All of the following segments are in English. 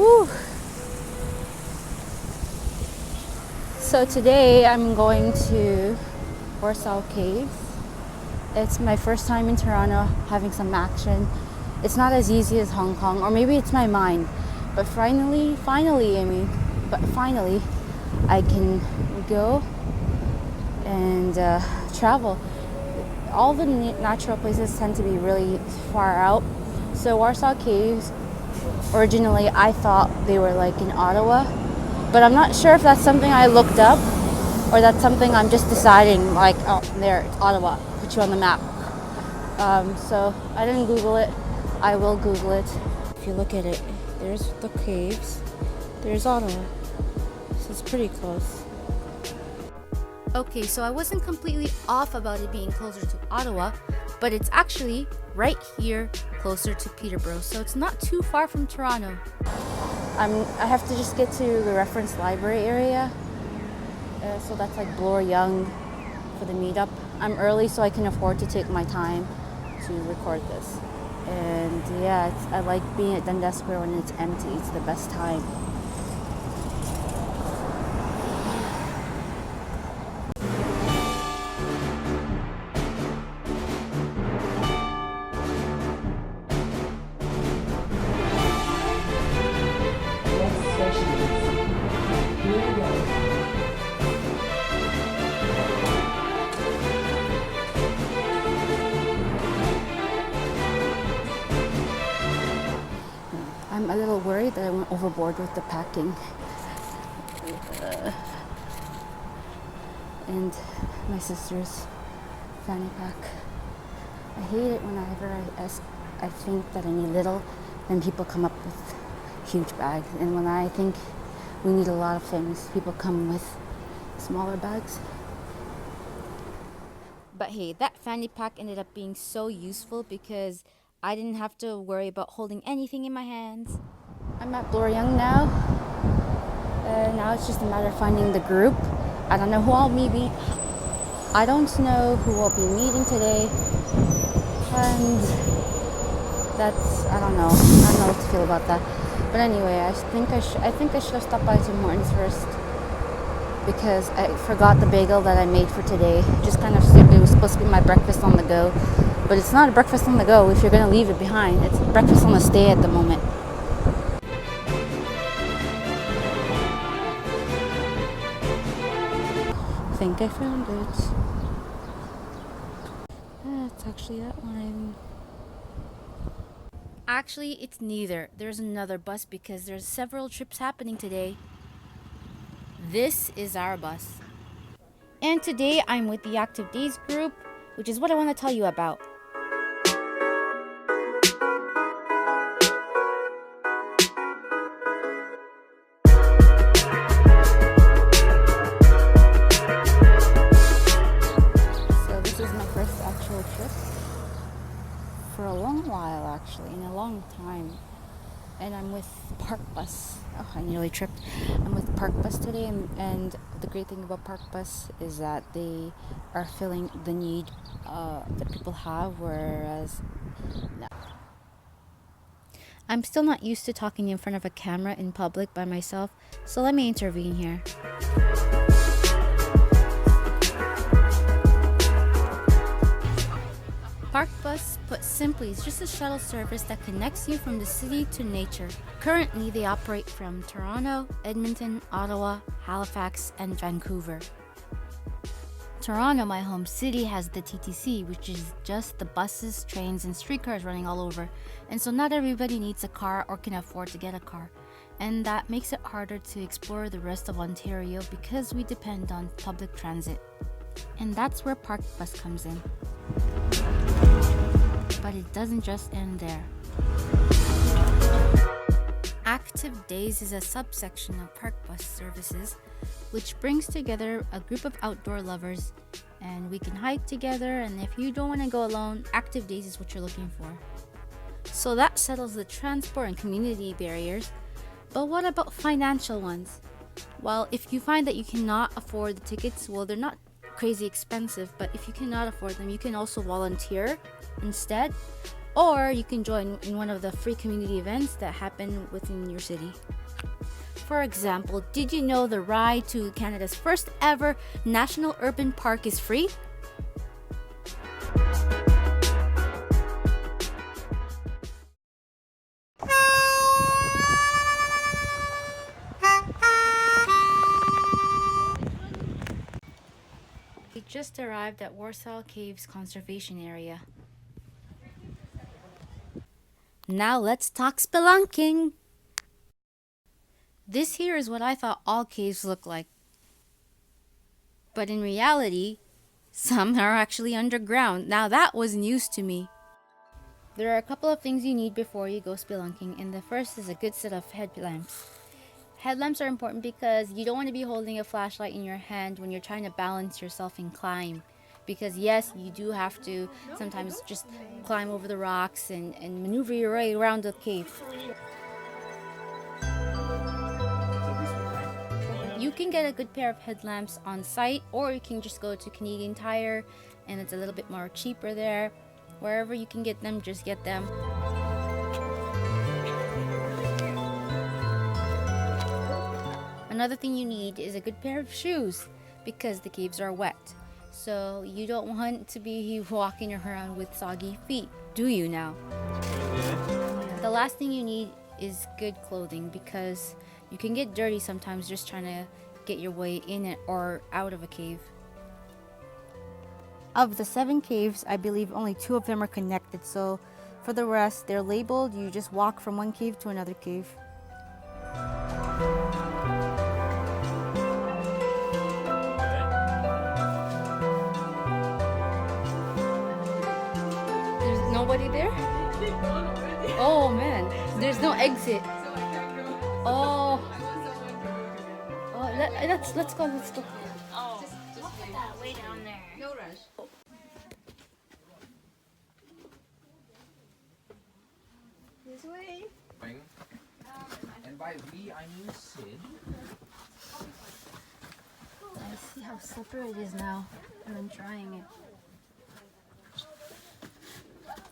Whew. So today I'm going to Warsaw Caves. It's my first time in Toronto having some action. It's not as easy as Hong Kong, or maybe it's my mind, but finally I can go and travel. All the natural places tend to be really far out. So Warsaw Caves, originally I thought they were like in Ottawa, but I'm not sure if that's something I looked up or that's something I'm just deciding, like, oh, there, it's Ottawa, put you on the map. So I didn't Google it. I will Google it. If you look at it, there's the caves, there's Ottawa. So it's pretty close. Okay, so I wasn't completely off about it being closer to Ottawa, but it's actually right here, closer to Peterborough, so it's not too far from Toronto. I have to just get to the reference library area, so that's like Bloor Young for the meetup. I'm early, so I can afford to take my time to record this. And yeah, I like being at Dundas Square when it's empty. It's the best time. I'm a little worried that I went overboard with the packing. And my sister's fanny pack. I hate it whenever I think that I need little, then people come up with huge bags. And when I think we need a lot of things, people come with smaller bags. But hey, that fanny pack ended up being so useful because I didn't have to worry about holding anything in my hands. I'm at Bloor Young now. Now it's just a matter of finding the group. I don't know who I'll meet. I don't know who we'll be meeting today. And that's, I don't know what to feel about that. But anyway, I think I should have stopped by Tim Hortons first, because I forgot the bagel that I made for today. Just kind of sick. It was supposed to be my breakfast on the go. But it's not a breakfast on the go if you're going to leave it behind. It's breakfast on the stay at the moment. I think I found it. It's actually that one. Actually, it's neither. There's another bus because there's several trips happening today. This is our bus. And today I'm with the Active Days group, which is what I want to tell you about. For a long while, actually, in a long time. And I'm with Parkbus. Oh, I nearly tripped. I'm with Parkbus today, and the great thing about Parkbus is that they are filling the need that people have, whereas I'm still not used to talking in front of a camera in public by myself, so let me intervene here. Parkbus, put simply, is just a shuttle service that connects you from the city to nature. Currently, they operate from Toronto, Edmonton, Ottawa, Halifax, and Vancouver. Toronto, my home city, has the TTC, which is just the buses, trains, and streetcars running all over. And so not everybody needs a car or can afford to get a car. And that makes it harder to explore the rest of Ontario because we depend on public transit. And that's where Parkbus comes in. But it doesn't just end there. Active Days is a subsection of Parkbus services, which brings together a group of outdoor lovers, and we can hike together, and if you don't want to go alone, Active Days is what you're looking for. So that settles the transport and community barriers, but what about financial ones? Well, if you find that you cannot afford the tickets, well, they're not crazy expensive, but if you cannot afford them, you can also volunteer instead, or you can join in one of the free community events that happen within your city. For example, did you know the ride to Canada's first ever national urban park is free? We just arrived at Warsaw Caves Conservation Area. Now let's talk spelunking! This here is what I thought all caves look like. But in reality, some are actually underground. Now that was news to me. There are a couple of things you need before you go spelunking, and the first is a good set of headlamps. Headlamps are important because you don't want to be holding a flashlight in your hand when you're trying to balance yourself and climb. Because yes, you do have to sometimes just climb over the rocks and maneuver your way around the cave. You can get a good pair of headlamps on site, or you can just go to Canadian Tire and it's a little bit more cheaper there. Wherever you can get them, just get them. Another thing you need is a good pair of shoes because the caves are wet. So you don't want to be walking around with soggy feet, do you now? The last thing you need is good clothing because you can get dirty sometimes just trying to get your way in it or out of a cave. Of the 7 caves, I believe only 2 of them are connected, so for the rest, they're labeled. You just walk from one cave to another cave. There's nobody there? Oh man, there's no exit. Oh, let's go. Oh, just put that way down there. No rush. This way. And by we, I mean Sid. I see how slippery it is now, and I'm trying it.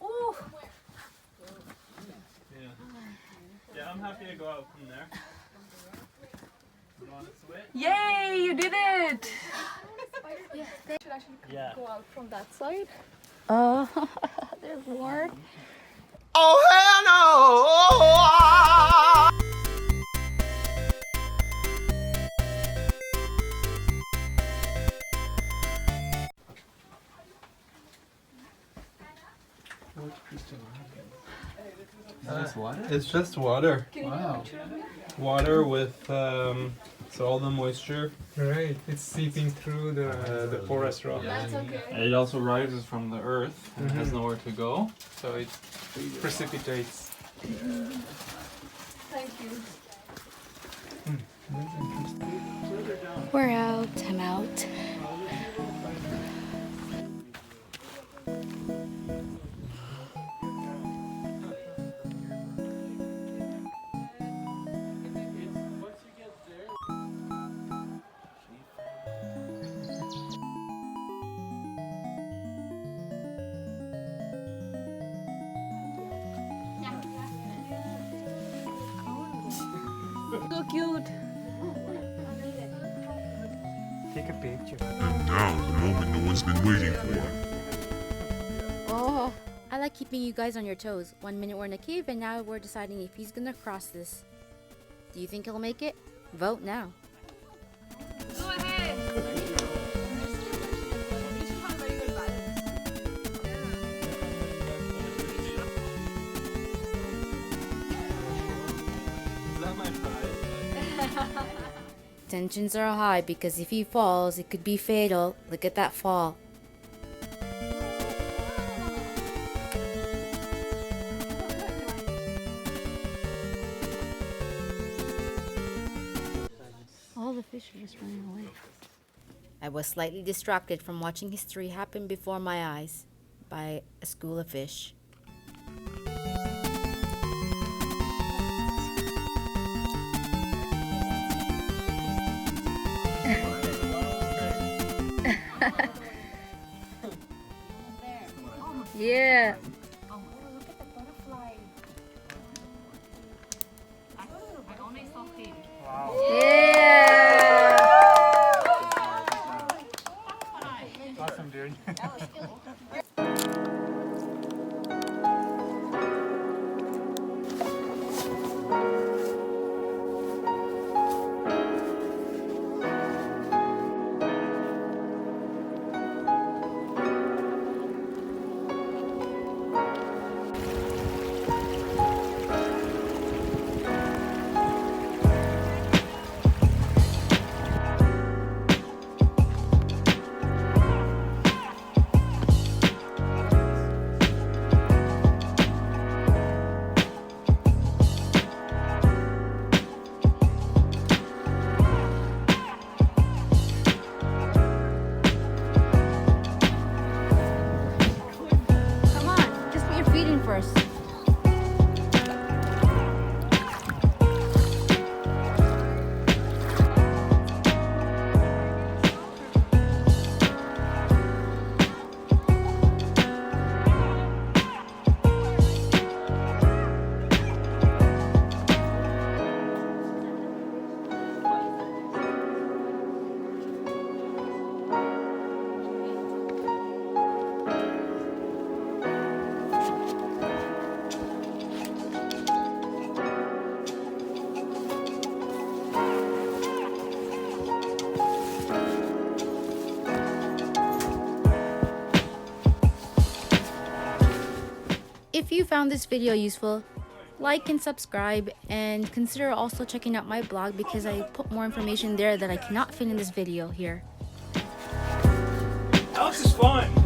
Ooh. Yeah, I'm happy to go out from there. You want to switch? Yay, you did it! Should actually go out from that side. Oh, there's more. Oh hell no! It's just water. Wow. Water with so all the moisture. Right, it's seeping through the porous rock, That's okay. It also rises from the earth and has nowhere to go. so it precipitates. Thank you. We're out. I'm out. So cute. Take a picture. And now, the moment no one's been waiting for. Oh, I like keeping you guys on your toes. 1 minute we're in a cave, and now we're deciding if he's gonna cross this. Do you think he'll make it? Vote now. Go ahead. You should have very good balance. Is that my prize? Tensions are high because if he falls, it could be fatal. Look at that fall. All the fish are just running away. I was slightly distracted from watching history happen before my eyes by a school of fish. Yeah. Wow. Yeah! Awesome, dude. Come on, just put your feet in first. If you found this video useful, like and subscribe, and consider also checking out my blog because I put more information there that I cannot fit in this video here. Alex is fun.